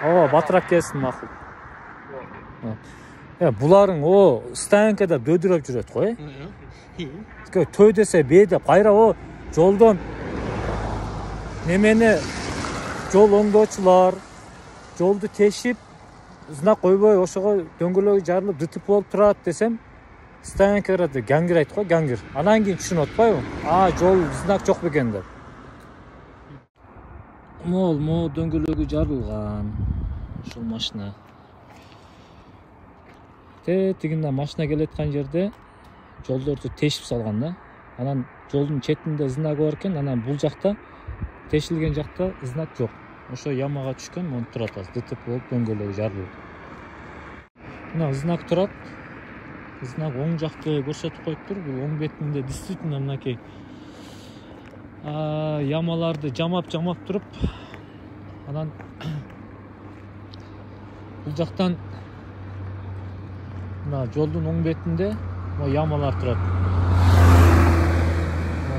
Ооба, батыраак келсин, макул. Буларың о стоянкада дөдүрөп жүрөт го, Төй десе бей деп, кайра о жолдон немени жол оңдоочулар жолду тешип, знак койбой, ошого дөңгөлөгү жарылып, ДТП болуп турат десем, стоянкага гангирайт го, гангир. Анан кийин түшүнүп атпайбы? Жол знак жок бекен деп. Мо дөңгөлөгү жарылган. Ушул машина. Тигинде машина келеткан жерде жолдорду тешип салган да. Анан жолдун четинде знак бар экен, анан бул жакта тешилген жакта знак жок. Ошо ямага түшкөн, монтип турат азыр. ДТП болуп дөңгөлөгү жарылып. Мына знак турат. Знак оң жакты көрсөтүп коюптур. Бул оң бетинде действительно мынакей ямаларды жамап туруп, анан бул жактан мына жолдун оң бетинде ямалар турат.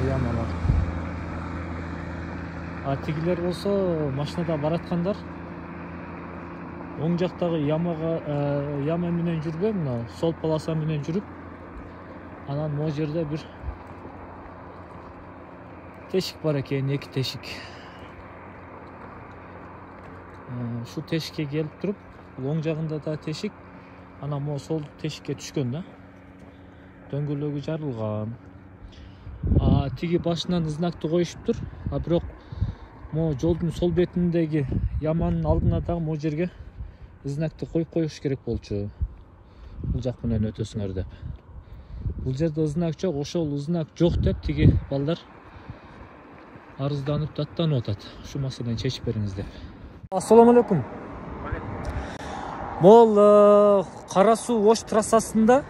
Ямалар. Тигилер болсо машинада бараткандар оң жактагы яма менен жүрбөй, мына сол полоса менен жүрүп, анан могу жерде бир тешик бар экен, 2 тешик. Шу тешикке келип туруп, оң жагында да тешик, анан могу сол тешикке түшкөн да. Дөңгөлөгү жарылган. Тиги башынан знакты коюшуптур, бирок могу жолдун сол бетиндеги яманын алдына дагы могу жерге знакты коюп коюш керек болчу. Бул жак менен өтөсүңөр деп. Бул жерде знак жок, ошол знак жок деп тиги балдар арызданып, даттанып атат. Ушу маселени чечип бериңиз деп. Ассаламу алейкум. Могул Кара суу Ош трассасында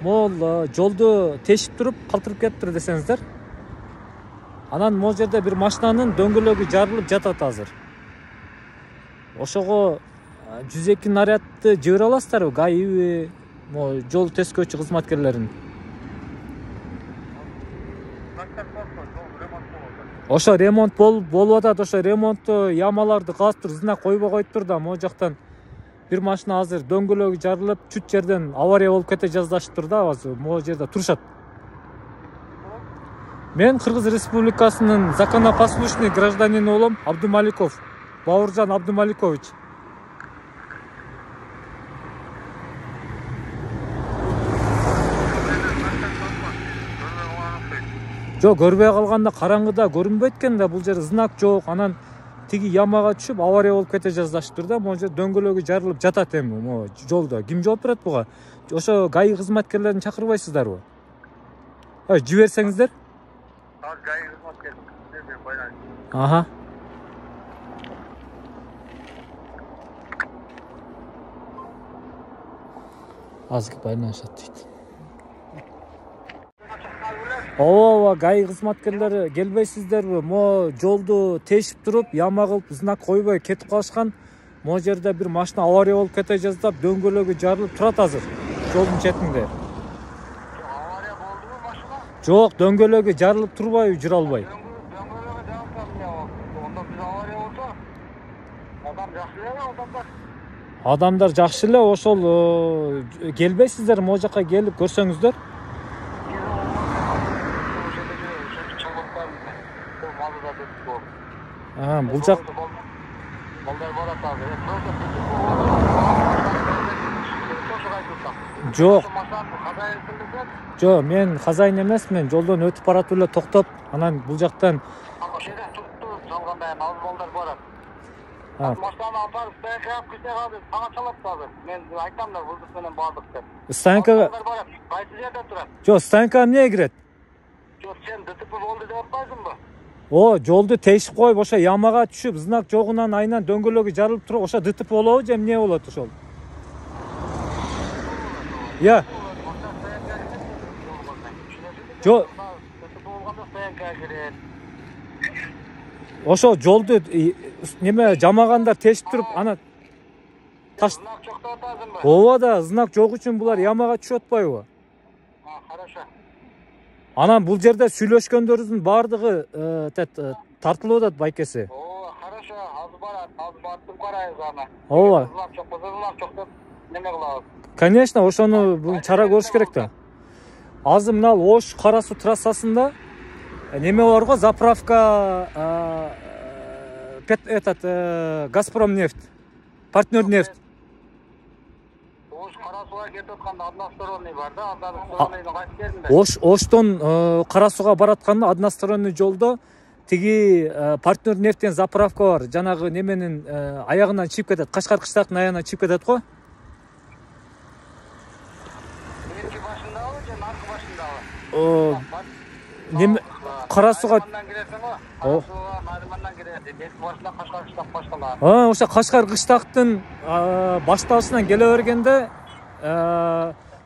могул жолду тешип туруп, калтырып кетиптир десеңиздер. Анан могу жерде бир машинанын дөңгөлөгү жарылып жатат азыр. Ошого 102 нарядты жибере аласыздарбы? ГАИби, жол тескөөчү кызматкерлерин. Ошо ремонт болуп атат, ошо ремонтту ямаларды казып знак койбой коюптур да, могу жактан бир машина азыр дөңгөлөгү жарылып, чүт жерден авария болуп кете жаздашыптыр да, азыр могу жерде турушат. Мен Кыргыз Республикасынын законопослушный гражданини болом, Абдумаликов, Бауыржан Абдумаликович. Жок, көрбөй калганда караңгыда көрүнбөйт экен да, бул жер знак жок, анан тиги ямага түшүп авария болуп кете жаздашыптыр да, могу жер дөңгөлөгү жарылып жатат эми могу жолдо. Ким жооп берет буга? Ошо ГАИ кызматкерлерин чакырбайсыздарбы? Жиберсеңиздер. ГАИ кызматкерлери байланыш. Азыр байланышат дейт. Ооба, ГАИ кызматкерлери келбейсиздерби? Могу жолду тешип туруп, яма кылып, знак койбой кетип калышкан. Могу жерде бир машина авария болуп кете жаздап, дөңгөлөгү жарылып турат азыр жолдун четинде. Авария болдубу машина? Жок, дөңгөлөгү жарылып турбайбы, жүрө албай. Дөңгөлөгү жарылып, онда биз авария болсо, адам жакшы эле, адамдар. Адамдар жакшы эле, ошол келбейсиздер, могу жака келип көрсөңүздөр. Бул жак жок. Жок, мен хазайын эмесмин, жолдон өтүп баратып эле токтоп, анан бул жактан жалгандай ал балдар барат. Машинаны апарып стоянкага кирсе калды, сага чалат азыр. Мен айтам да, вызов менен бардык деп. Стоянкага кайсы жерде турат? Жок, стоянкага эмне кирет? Жок, сен ДТП болду деп атпайсыңбы? Жолду тешип коюп, ошо ямага түшүп, знак жогунан айынан дөңгөлөгү жарылып туруп, ошо ДТП болобу же эмне болот ошол? Я. Жок. ДТП болгондо стоянкага кирет. Ошо жолду неме жамагандар тешип туруп, ана знак жок деп атасыңбы? Ооба да, знак жок үчүн булар ямага түшүп атпайбы? Хорошо. Анан бул жерде сүйлөшкөндөрүбүздүн баардыгы тартылып атат байкеси. Ооба, хорошо, азыр барат, азыр бартып карайбыз аны. Ооба. Бузулам жок деп неме кылабыз. Конечно, ошону бүгүн чара көрүш керек да. Азыр мына Ош Кара Суу трассасында неме бар го, заправка Газпром нефть, партнер нефть. Ош Кара Сууга кетип атканда односторонний бар да, андан сторонныйны кайтып келдим. Оштон Кара Сууга баратканда односторонний жолдо тиги партнер нефттен заправка бар. Жанагы неменин аягынан чип кетет. Кашкар кыштактын аягынан чип кетет го. Биринчи башындабы же наркы башындабы? Кара Сууга киресиң го. Кара Сууга Нармандан киресиң. Эки башында Кашкар кыштак башталат. Ошо Кашкар кыштактын башталышынан келе бергенде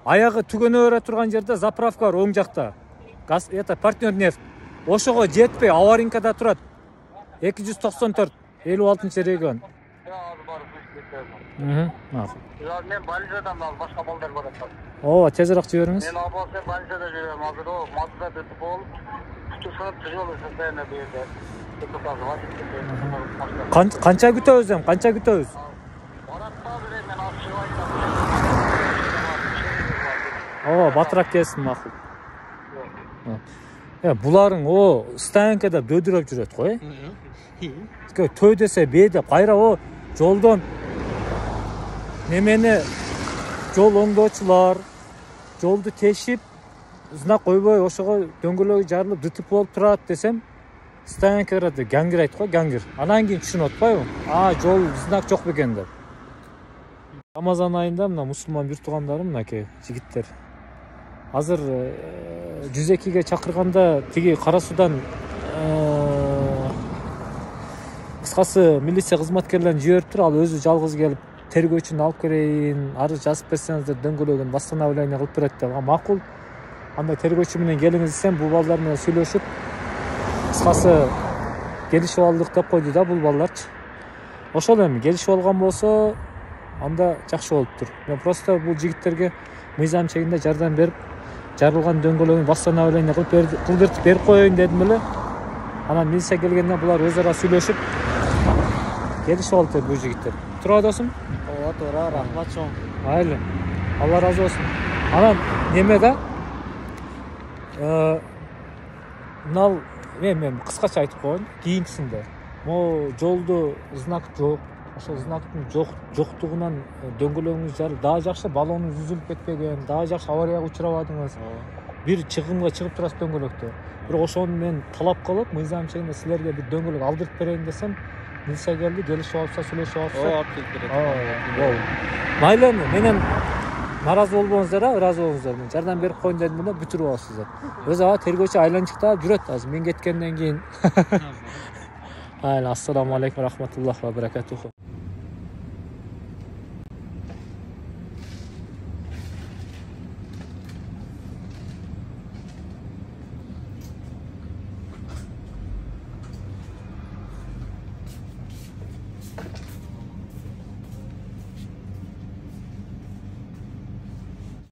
аягы түгөнө бере турган жерде заправка бар оң жакта. Партнер нефть. Ошого жетпей аваринкада турат. 294 56-регион. Мен больницадан башка балдар барат. Ооба, тезирээк жибериңиз. Мен абалса больницада жүрөм. Азыр о мазда өтүп болуп, күтүшүп тыжылып состояние берди. Канча күтөбүз эми? Канча күтөбүз? Баратпа берем, мен алып чыгып айтам. Ооба, батыраак келсин, макул. Буларың стоянкада дөдүрөп жүрөт го, Төө десе бе деп, кайра жолдон немени жол оңдоочулар жолду тешип, знак койбой ошого дөңгөлөгү жарылып ДТП болуп турат десем, стоянкада гангир айт го, гангир. Анан кийин түшүнүп атпайбы? Жол знак жок бекен деп. Рамазан айында мына мусулман бир туугандарым, мынакей жигиттер. Азыр 102ге чакырганда тиги Кара Суудан кыскасы милиция кызматкерлерин жибериптир. Ал өзү жалгыз келип тергөөчүнү алып келейин, арыз жазып берсеңиздер дөңгөлөгүн восстановление кылып берет деп. Макул. Андай тергөөчү менен келиңиз десем, бул балдар менен сүйлөшүп, кыскасы келишип алдык деп койду да бул балдарчы. Ошол эми келишип алган болсо, анда жакшы болуптур. Мен просто бул жигиттерге мыйзам чегинде жардам берип, жарылган дөңгөлөгүн восстановление кылып берип коеюн дедим эле. Анан милиция келгенде булар өз ара сүйлөшүп келишип алды бул жигиттер. Тура досум? Ооба, туура, рахмат чоң. Майлы. Алла разы болсун. Анан неме да? Мынал мен кыскача айтып коеюн. Кийинкисинде могу жолду знак жок. Ошол знактын жоктугунан дөңгөлөгүңүз жарылып, дагы жакшы баллонуңуз үзүлүп кетпеген, дагы жакшы аварияга учурабадыңыз. Бир чыгымга чыгып турасыз дөңгөлөктө. Бирок ошону мен талап кылып, мыйзам чегинде силерге бир дөңгөлөк алдырып берейин десем, милиция келди, келишип алышса, сүйлөшүп алышса. Алып келип берет. Майлы эми, менен наразы болбоңуздар, ыраазы болуңуздар. Мен жардам берип коеюн дедим эле, бүтүрүп аласыздар. Өзү тергөөчү айланчыкта жүрөт азыр мен кеткенден кийин. Ассаламу алейкум рахматуллахи ва баракатуху.